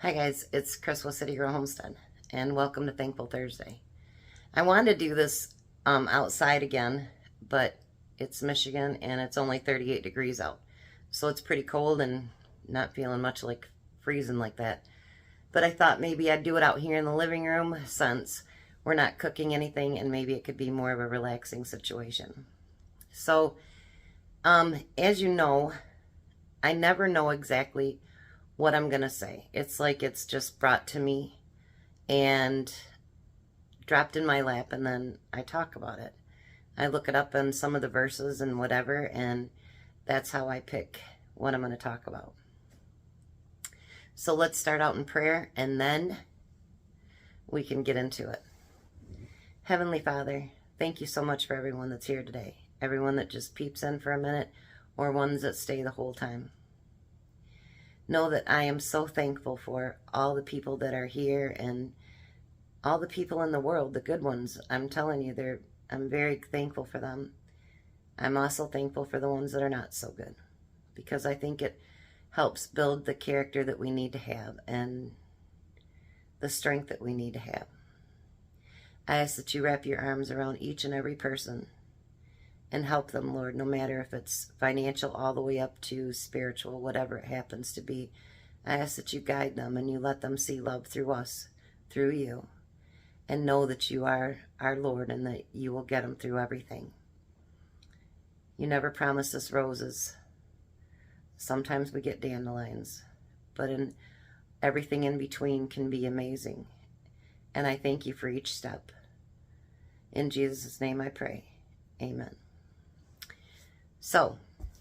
Hi guys, it's Chris with City Girl Homestead, and welcome to Thankful Thursday. I wanted to do this outside again, but it's Michigan and it's only 38 degrees out, so it's pretty cold and not feeling much like freezing like that. But I thought maybe I'd do it out here in the living room since we're not cooking anything, and maybe it could be more of a relaxing situation. So, as you know, I never know exactly what I'm going to say. It's like it's just brought to me and dropped in my lap, and then I talk about it. I look it up in some of the verses and whatever, and that's how I pick what I'm going to talk about. So let's start out in prayer, and then we can get into it. Heavenly Father, thank you so much for everyone that's here today. Everyone that just peeps in for a minute, or ones that stay the whole time. Know that I am so thankful for all the people that are here and all the people in the world, the good ones. I'm telling you, I'm very thankful for them. I'm also thankful for the ones that are not so good, because I think it helps build the character that we need to have and the strength that we need to have. I ask that you wrap your arms around each and every person and help them, Lord, no matter if it's financial all the way up to spiritual, whatever it happens to be. I ask that you guide them and you let them see love through us, through you, and know that you are our Lord and that you will get them through everything. You never promised us roses. Sometimes we get dandelions, but everything in between can be amazing. And I thank you for each step. In Jesus' name I pray. Amen. So,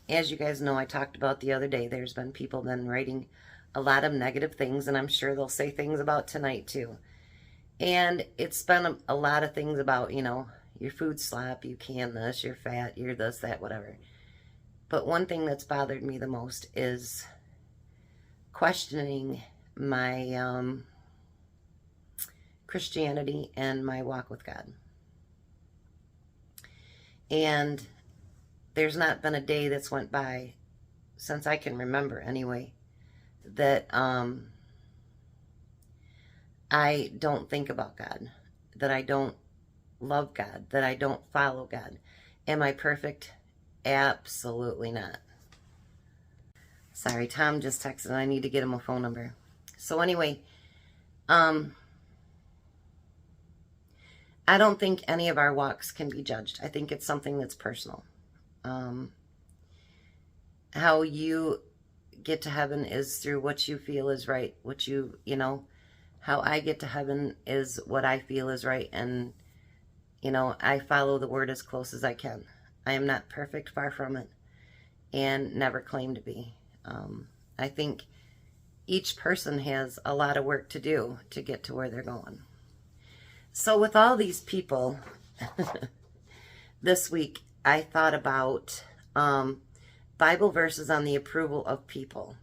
as you guys know, I talked about the other day, there's been people then writing a lot of negative things, and I'm sure they'll say things about tonight too. And it's been a lot of things about, your food slop, you can this, you're fat, you're this, that, whatever. But one thing that's bothered me the most is questioning my Christianity and my walk with God. And there's not been a day that's went by, since I can remember anyway, that I don't think about God, that I don't love God, that I don't follow God. Am I perfect? Absolutely not. Sorry, Tom just texted. I need to get him a phone number. So anyway, I don't think any of our walks can be judged. I think it's something that's personal. How you get to heaven is through what you feel is right. How I get to heaven is what I feel is right. And, I follow the word as close as I can. I am not perfect, far from it, and never claim to be. I think each person has a lot of work to do to get to where they're going. So with all these people, this week I thought about Bible verses on the approval of people.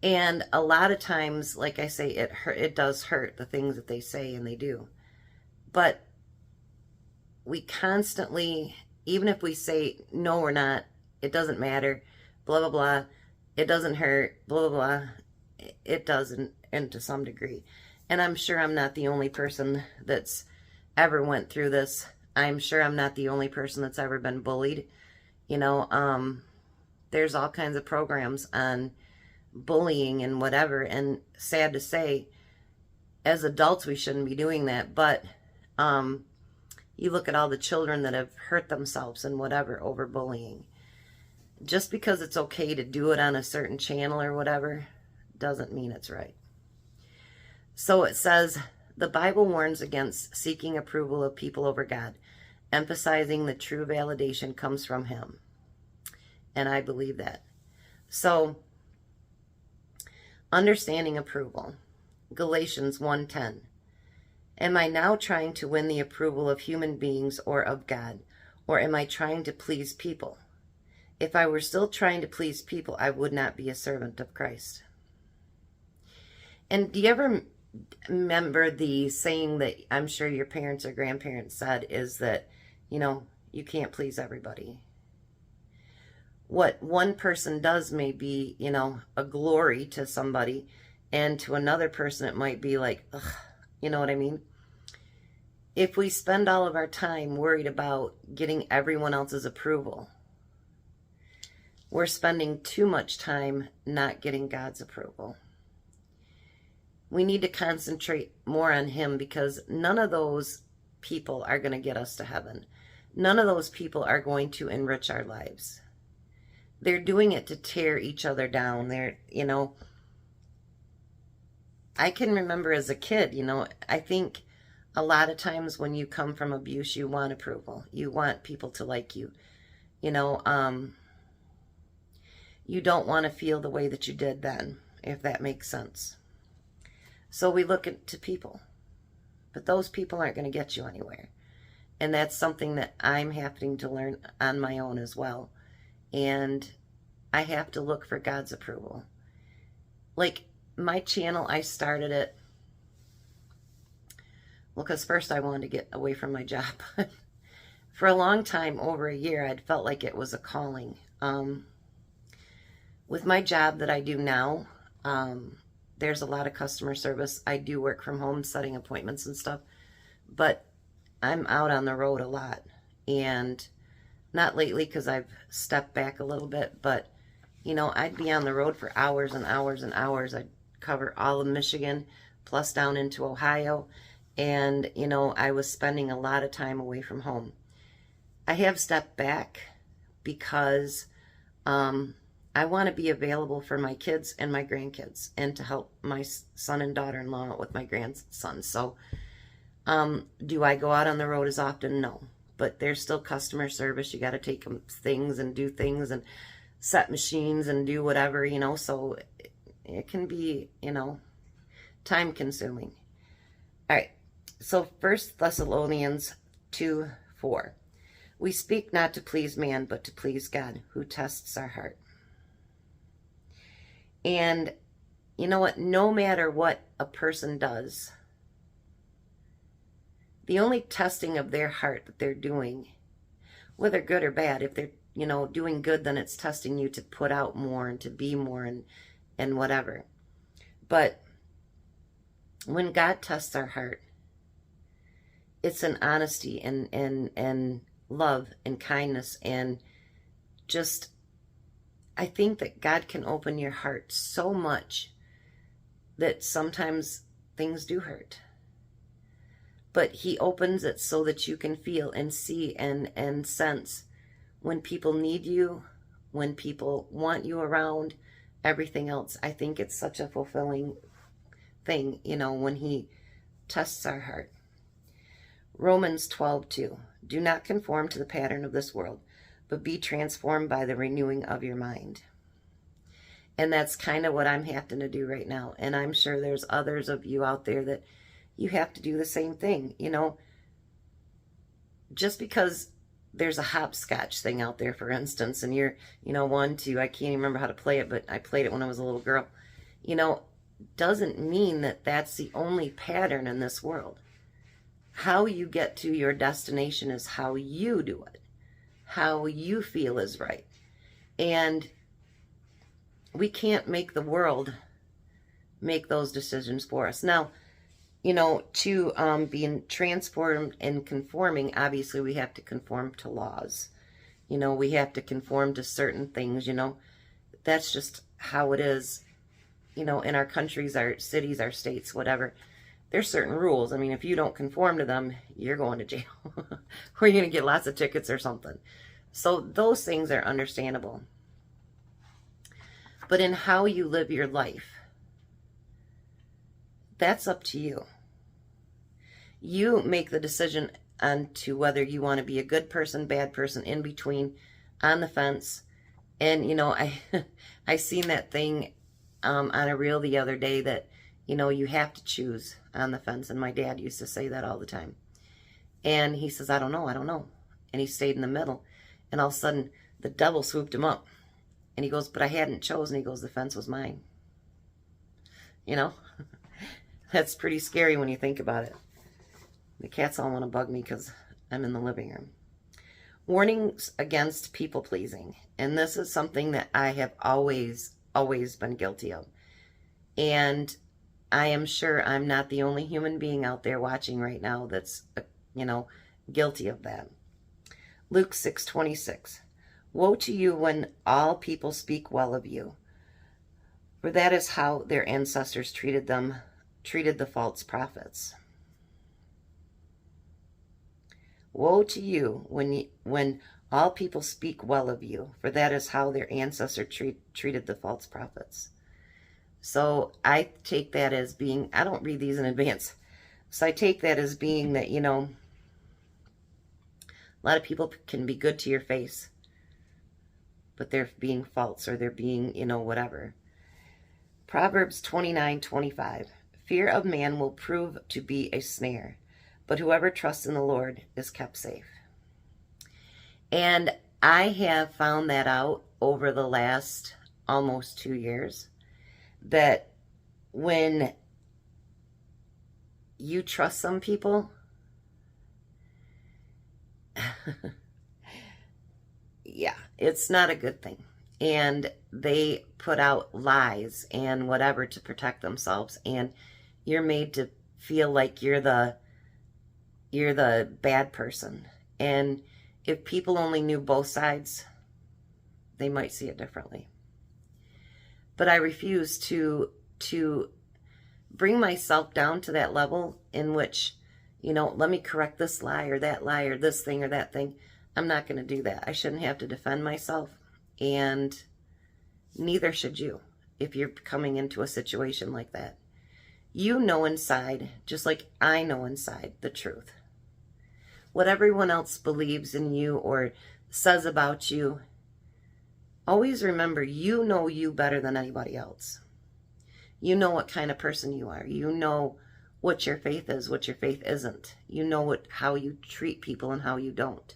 And a lot of times, like I say, it does hurt, the things that they say and they do. But we constantly, even if we say, no, we're not, it doesn't matter, blah, blah, blah, it doesn't hurt, blah, blah, blah, it doesn't, and to some degree. And I'm sure I'm not the only person that's ever went through this. I'm sure I'm not the only person that's ever been bullied. There's all kinds of programs on bullying and whatever. And sad to say, as adults, we shouldn't be doing that. But you look at all the children that have hurt themselves and whatever over bullying. Just because it's okay to do it on a certain channel or whatever doesn't mean it's right. So it says, the Bible warns against seeking approval of people over God, emphasizing that true validation comes from Him. And I believe that. So, understanding approval. Galatians 1:10. Am I now trying to win the approval of human beings or of God? Or am I trying to please people? If I were still trying to please people, I would not be a servant of Christ. And do you ever remember the saying that I'm sure your parents or grandparents said is that, you can't please everybody. What one person does may be, a glory to somebody, And to another person, it might be like, ugh, you know what I mean? If we spend all of our time worried about getting everyone else's approval, we're spending too much time not getting God's approval. We need to concentrate more on Him, because none of those people are going to get us to heaven. None of those people are going to enrich our lives. They're doing it to tear each other down. They're, you know, I can remember as a kid, you know, I think a lot of times when you come from abuse, you want approval. You want people to like you. You know, you don't want to feel the way that you did then, if that makes sense. So we look to people. But those people aren't going to get you anywhere. And that's something that I'm having to learn on my own as well. And I have to look for God's approval. Like my channel, I started it, well, because first I wanted to get away from my job. For a long time, over a year, I'd felt like it was a calling. With my job that I do now, there's a lot of customer service. I do work from home, setting appointments and stuff. But I'm out on the road a lot. And not lately, because I've stepped back a little bit. But, you know, I'd be on the road for hours and hours and hours. I'd cover all of Michigan, plus down into Ohio. And, you know, I was spending a lot of time away from home. I have stepped back because I want to be available for my kids and my grandkids, and to help my son and daughter-in-law with my grandson. So, do I go out on the road as often? No. But there's still customer service. You got to take them things and do things and set machines and do whatever, you know. So it can be, you know, time-consuming. All right. So 1 Thessalonians 2:4. We speak not to please man, but to please God, who tests our heart. And you know what? No matter what a person does, the only testing of their heart that they're doing, whether good or bad, if they're, you know, doing good, then it's testing you to put out more and to be more and whatever. But when God tests our heart, it's an honesty and love and kindness, and just, I think that God can open your heart so much that sometimes things do hurt. But He opens it so that you can feel and see and sense when people need you, when people want you around, everything else. I think it's such a fulfilling thing, you know, when He tests our heart. Romans 12:2. Do not conform to the pattern of this world, but be transformed by the renewing of your mind. And that's kind of what I'm having to do right now. And I'm sure there's others of you out there that you have to do the same thing. You know, just because there's a hopscotch thing out there, for instance, and you're, you know, I can't even remember how to play it, but I played it when I was a little girl, you know, doesn't mean that that's the only pattern in this world. How you get to your destination is how you do it, how you feel is right. And we can't make the world make those decisions for us. Now, you know, to being transformed and conforming, obviously we have to conform to laws. You know, we have to conform to certain things, you know. That's just how it is, you know, in our countries, our cities, our states, whatever. There's certain rules. I mean, if you don't conform to them, you're going to jail. Or you're going to get lots of tickets or something. So those things are understandable. But in how you live your life, that's up to you. You make the decision on to whether you want to be a good person, bad person, in between, on the fence. And, you know, I seen that thing on a reel the other day that, you know, you have to choose on the fence. And my dad used to say that all the time. And he says, I don't know. And he stayed in the middle. And all of a sudden, the devil swooped him up. And he goes, but I hadn't chosen. He goes, the fence was mine. You know, that's pretty scary when you think about it. The cats all want to bug me because I'm in the living room. Warnings against people pleasing. And this is something that I have always been guilty of. And I am sure I'm not the only human being out there watching right now that's, guilty of that. Luke 6:26. Woe to you when all people speak well of you, for that is how their ancestors treated the false prophets. Woe to you when all people speak well of you, for that is how their ancestors treated the false prophets. So I take that as being, I don't read these in advance, so I take that as being that, a lot of people can be good to your face, but they're being false, or they're being, whatever. Proverbs 29:25. Fear of man will prove to be a snare, but whoever trusts in the Lord is kept safe. And I have found that out over the last almost 2 years, that when you trust some people, yeah, it's not a good thing. And they put out lies and whatever to protect themselves, and you're made to feel like you're the bad person. And if people only knew both sides, they might see it differently. But I refuse to bring myself down to that level in which, let me correct this lie or that lie or this thing or that thing. I'm not going to do that. I shouldn't have to defend myself, and neither should you if you're coming into a situation like that. You know inside, just like I know inside, the truth. What everyone else believes in you or says about you, always remember, you know you better than anybody else. You know what kind of person you are. You know what your faith is, what your faith isn't. You know how you treat people and how you don't.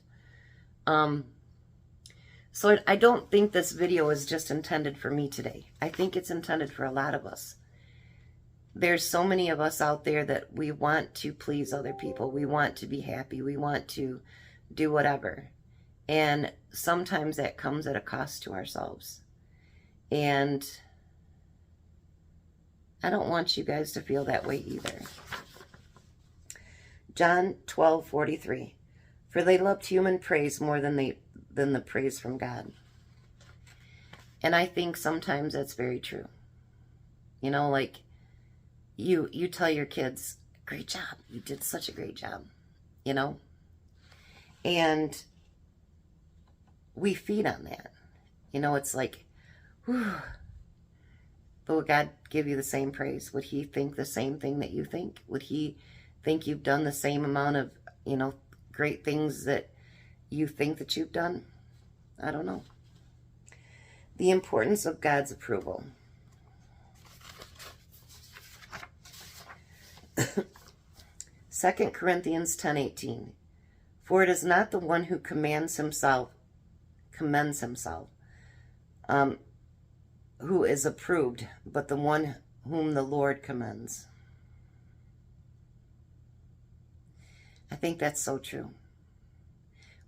So I don't think this video is just intended for me today. I think it's intended for a lot of us. There's so many of us out there that we want to please other people. We want to be happy. We want to do whatever. And sometimes that comes at a cost to ourselves. And I don't want you guys to feel that way either. John 12:43. For they loved human praise more than the praise from God. And I think sometimes that's very true. Like you tell your kids, great job, you did such a great job, and we feed on that. It's like, whew. But would God give you the same praise? Would he think the same thing that you think? Would he think you've done the same amount of, great things that you think that you've done? I don't know. The importance of God's approval. 2 Corinthians 10:18. For it is not the one who commends himself, who is approved, but the one whom the Lord commends. I think that's so true.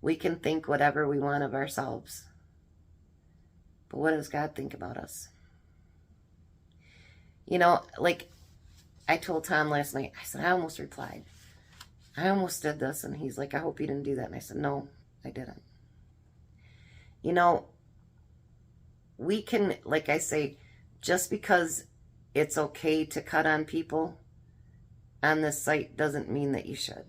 We can think whatever we want of ourselves, but what does God think about us? Like I told Tom last night, I said, I almost replied. I almost did this. And he's like, I hope you didn't do that. And I said, no, I didn't. We can, like I say, just because it's okay to cut on people on this site doesn't mean that you should.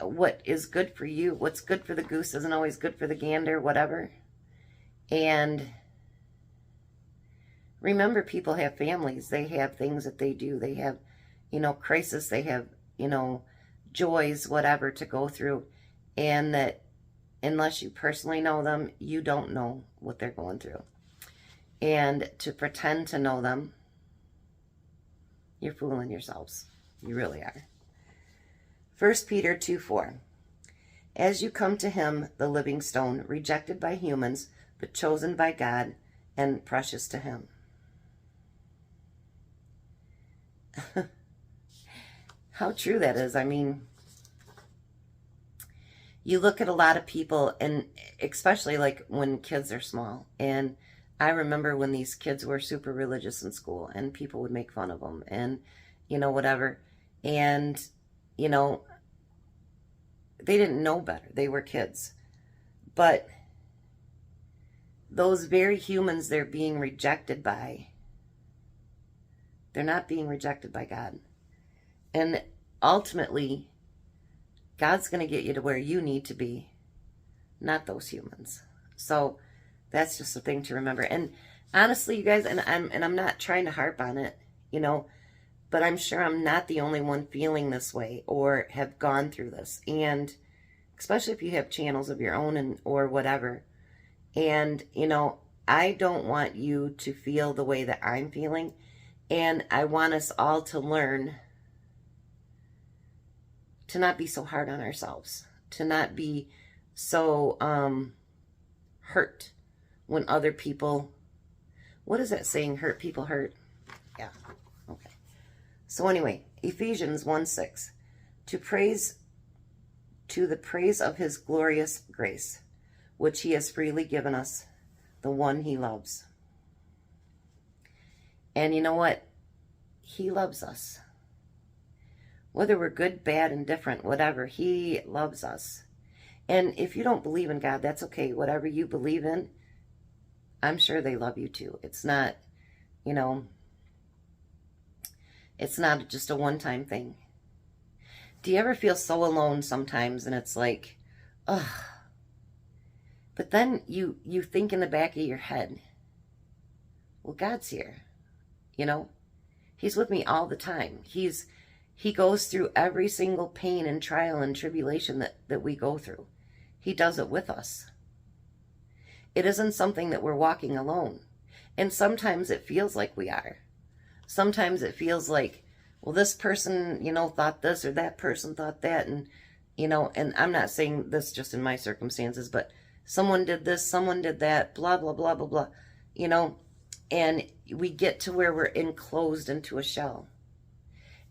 What is good for you, what's good for the goose isn't always good for the gander, whatever. And remember, people have families. They have things that they do. They have, crisis. They have, joys, whatever, to go through. And that unless you personally know them, you don't know what they're going through. And to pretend to know them, you're fooling yourselves. You really are. 1 Peter 2:4. As you come to him, the living stone, rejected by humans, but chosen by God and precious to him. How true that is. I mean, you look at a lot of people, and especially like when kids are small, and I remember when these kids were super religious in school and people would make fun of them and, whatever. And, you know, they didn't know better. They were kids. But those very humans they're being rejected by, they're not being rejected by God. And ultimately, God's going to get you to where you need to be, not those humans. So that's just a thing to remember. And honestly, you guys, and I'm not trying to harp on it, but I'm sure I'm not the only one feeling this way or have gone through this. And especially if you have channels of your own or whatever. And, I don't want you to feel the way that I'm feeling. And I want us all to learn to not be so hard on ourselves, to not be so hurt when other people, what is that saying? Hurt people hurt? Yeah, okay. So anyway, Ephesians 1:6, to the praise of his glorious grace, which he has freely given us, the one he loves. And you know what? He loves us. Whether we're good, bad, indifferent, whatever, he loves us. And if you don't believe in God, that's okay. Whatever you believe in, I'm sure they love you too. It's not, it's not just a one-time thing. Do you ever feel so alone sometimes and it's like, ugh. But then you think in the back of your head, well, God's here. He's with me all the time. He goes through every single pain and trial and tribulation that we go through. He does it with us. It isn't something that we're walking alone. And sometimes it feels like we are. Sometimes it feels like, well, this person, thought this or that person thought that. And, and I'm not saying this just in my circumstances, but someone did this, someone did that, blah, blah, blah, blah, blah, and we get to where we're enclosed into a shell.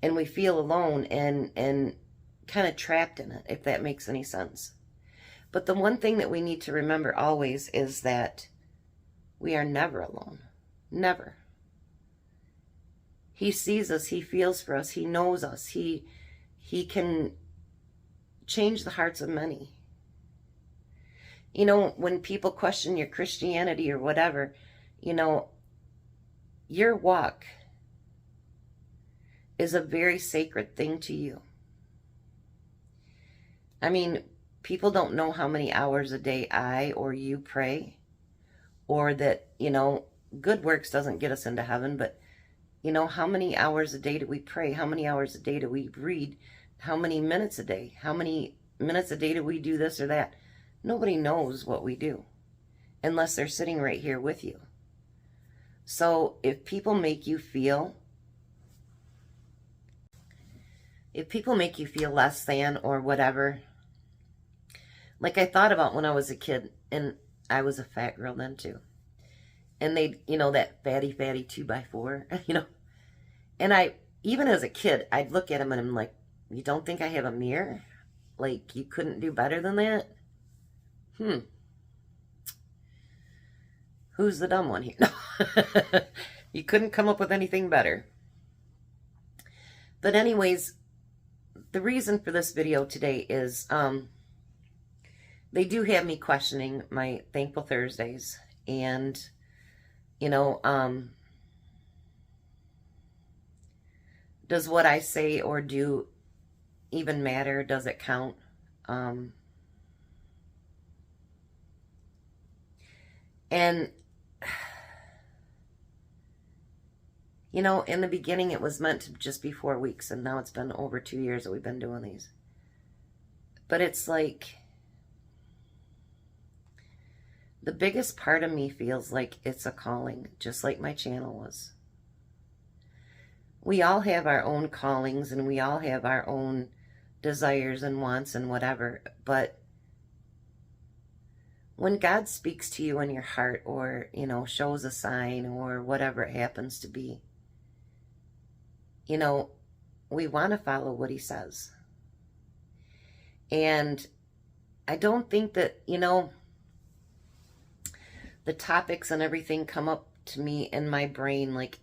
And we feel alone and kind of trapped in it, if that makes any sense. But the one thing that we need to remember always is that we are never alone. Never. He sees us. He feels for us. He knows us. He can change the hearts of many. When people question your Christianity or whatever, your walk is a very sacred thing to you. I mean, people don't know how many hours a day I or you pray, or that, good works doesn't get us into heaven, but, how many hours a day do we pray? How many hours a day do we read? How many minutes a day? How many minutes a day do we do this or that? Nobody knows what we do unless they're sitting right here with you. So if people make you feel less than or whatever, like I thought about when I was a kid, and I was a fat girl then too. And they, that fatty 2x4, and I, even as a kid, I'd look at them and I'm like, you don't think I have a mirror? Like, you couldn't do better than that? Who's the dumb one here? No. You couldn't come up with anything better. But anyways, the reason for this video today is they do have me questioning my Thankful Thursdays. And, does what I say or do even matter? Does it count? And, in the beginning it was meant to just be 4 weeks, and now it's been over 2 years that we've been doing these. But it's like, the biggest part of me feels like it's a calling, just like my channel was. We all have our own callings, and we all have our own desires and wants and whatever, but when God speaks to you in your heart, or, shows a sign, or whatever it happens to be, we want to follow what he says. And I don't think that, the the topics and everything come up to me in my brain. Like,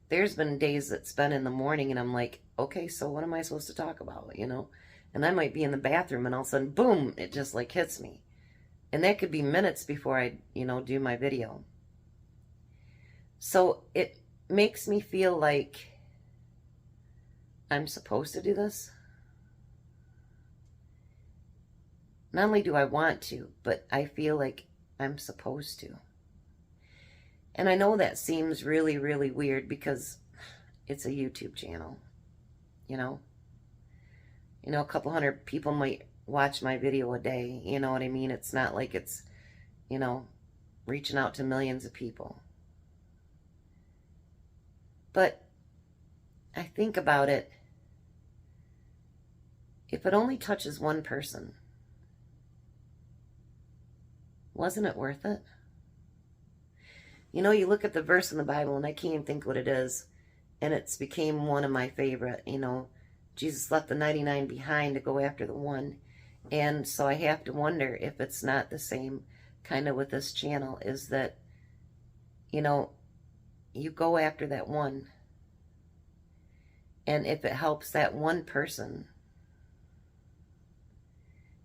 there's been days that's been in the morning and I'm like, okay, so what am I supposed to talk about, you know? And I might be in the bathroom and all of a sudden, boom, it just like hits me. And that could be minutes before I, you know, do my video. So it makes me feel like I'm supposed to do this. Not only do I want to, but I feel like I'm supposed to. And I know that seems really, really weird because it's a YouTube channel, you know. You know, a couple hundred people might watch my video a day, you know what I mean? It's not like it's, you know, reaching out to millions of people. But I think about it, if it only touches one person, wasn't it worth it? You know, you look at the verse in the Bible, and I can't even think what it is, and it's became one of my favorite, you know, Jesus left the 99 behind to go after the one. And so I have to wonder if it's not the same kind of with this channel, is that, you know, you go after that one. And if it helps that one person,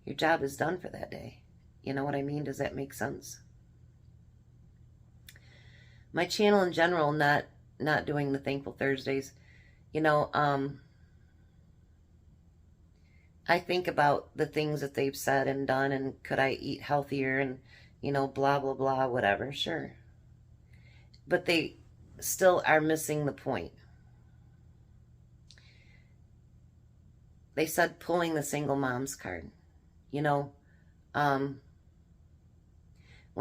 your job is done for that day. You know what I mean? Does that make sense? My channel in general, not doing the Thankful Thursdays, you know, I think about the things that they've said and done, and could I eat healthier, and, you know, blah, blah, blah, whatever, sure. But they still are missing the point. They said pulling the single mom's card. You know, when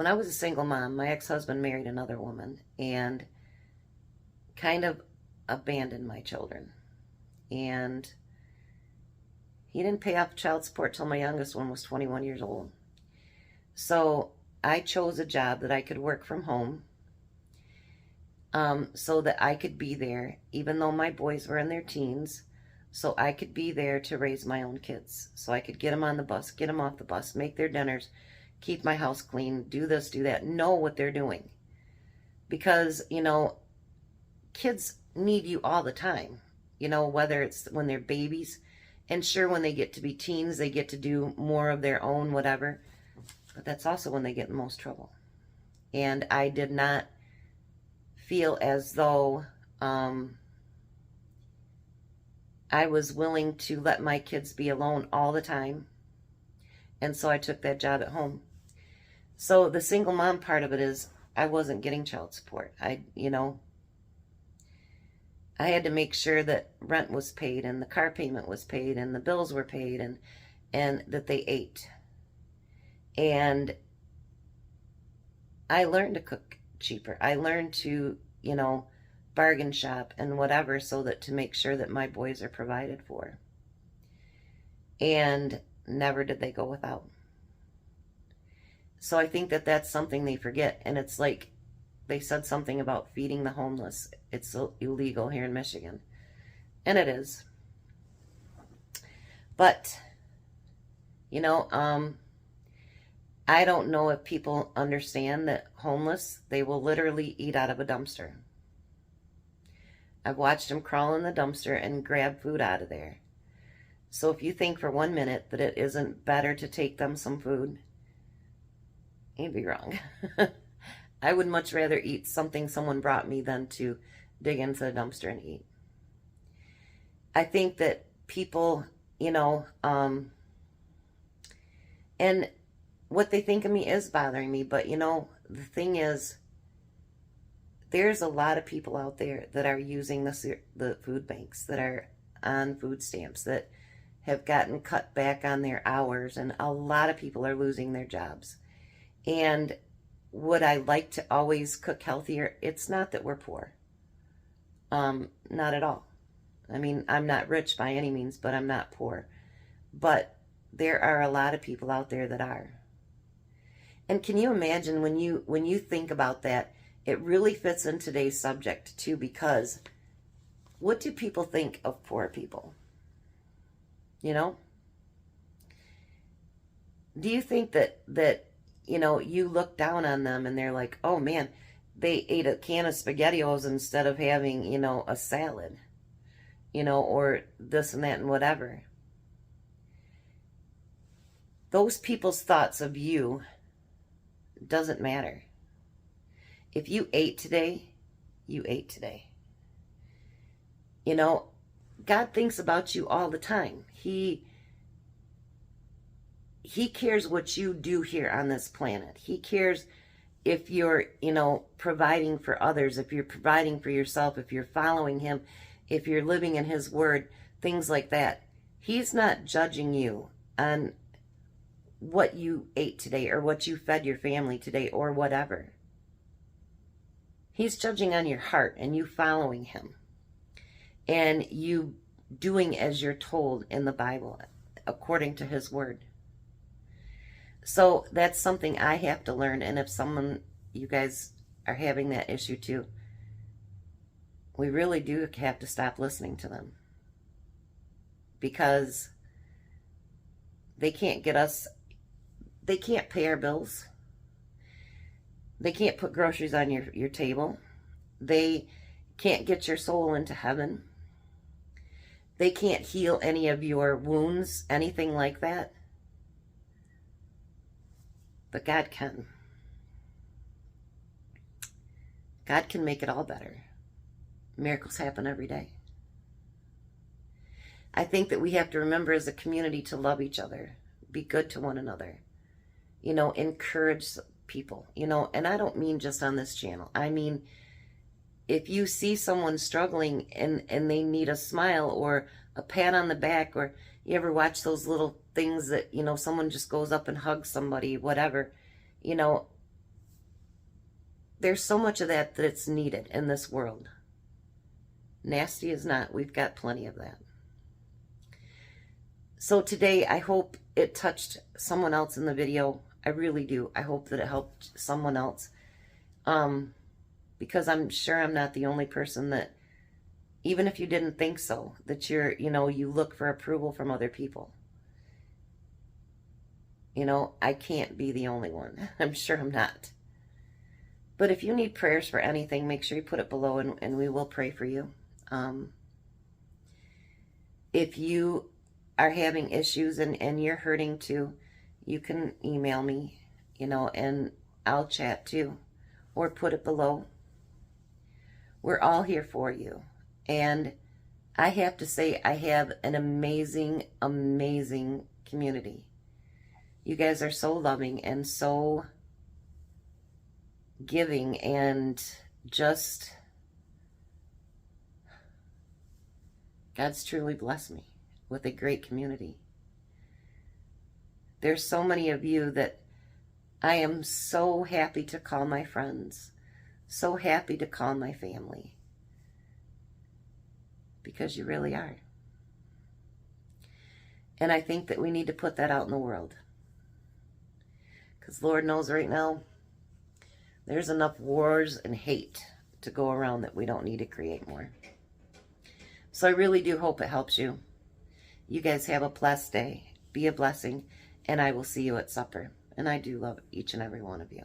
I was a single mom, my ex-husband married another woman and kind of abandoned my children. And he didn't pay off child support till my youngest one was 21 years old. So I chose a job that I could work from home, so that I could be there, even though my boys were in their teens, so I could be there to raise my own kids. So I could get them on the bus, get them off the bus, make their dinners, keep my house clean, do this, do that, know what they're doing. Because, you know, kids need you all the time, you know, whether it's when they're babies. And sure, when they get to be teens, they get to do more of their own, whatever. But that's also when they get in the most trouble. And I did not feel as though I was willing to let my kids be alone all the time. And so I took that job at home. So the single mom part of it is I wasn't getting child support. You know, I had to make sure that rent was paid and the car payment was paid and the bills were paid and that they ate. And I learned to cook cheaper. I learned to, you know, bargain shop and whatever, so that to make sure that my boys are provided for. And never did they go without. So I think that that's something they forget. And it's like they said something about feeding the homeless. It's illegal here in Michigan. And it is. But, you know, I don't know if people understand that homeless, they will literally eat out of a dumpster. I've watched them crawl in the dumpster and grab food out of there. So if you think for 1 minute that it isn't better to take them some food, you'd be wrong. I would much rather eat something someone brought me than to dig into the dumpster and eat. I think that people, you know, and what they think of me is bothering me. But, you know, the thing is, there's a lot of people out there that are using the food banks, that are on food stamps, that have gotten cut back on their hours, and a lot of people are losing their jobs. And would I like to always cook healthier? It's not that we're poor. Not at all. I mean, I'm not rich by any means, but I'm not poor. But there are a lot of people out there that are. And can you imagine when you think about that, it really fits in today's subject too, because what do people think of poor people? You know? Do you think that you know, you look down on them and they're like, oh man, they ate a can of SpaghettiOs instead of having, you know, a salad, you know, or this and that and whatever. Those people's thoughts of you doesn't matter. If you ate today, you ate today. You know, God thinks about you all the time. He cares what you do here on this planet. He cares if you're, you know, providing for others, if you're providing for yourself, if you're following him, if you're living in his word, things like that. He's not judging you on what you ate today or what you fed your family today or whatever. He's judging on your heart and you following him and you doing as you're told in the Bible according to his word. So that's something I have to learn. And if you guys are having that issue too, we really do have to stop listening to them, because they can't get us, they can't pay our bills. They can't put groceries on your table. They can't get your soul into heaven. They can't heal any of your wounds, anything like that. But God can. God can make it all better. Miracles happen every day. I think that we have to remember as a community to love each other, be good to one another, you know, encourage people, you know, and I don't mean just on this channel. I mean, if you see someone struggling and they need a smile or a pat on the back, or you ever watch those little things that, you know, someone just goes up and hugs somebody, whatever, you know, there's so much of that it's needed in this world. Nasty is not. We've got plenty of that. So today, I hope it touched someone else in the video. I really do. I hope that it helped someone else. Because I'm sure I'm not the only person that, even if you didn't think so, that you're, you know, you look for approval from other people. You know, I can't be the only one. I'm sure I'm not. But if you need prayers for anything, make sure you put it below and we will pray for you. If you are having issues and you're hurting too, you can email me, you know, and I'll chat too, or put it below. We're all here for you. And I have to say, I have an amazing, amazing community. You guys are so loving and so giving, and just, God's truly blessed me with a great community. There's so many of you that I am so happy to call my friends, so happy to call my family, because you really are. And I think that we need to put that out in the world, because Lord knows right now there's enough wars and hate to go around that we don't need to create more. So I really do hope it helps you. You guys have a blessed day. Be a blessing. And I will see you at supper. And I do love each and every one of you.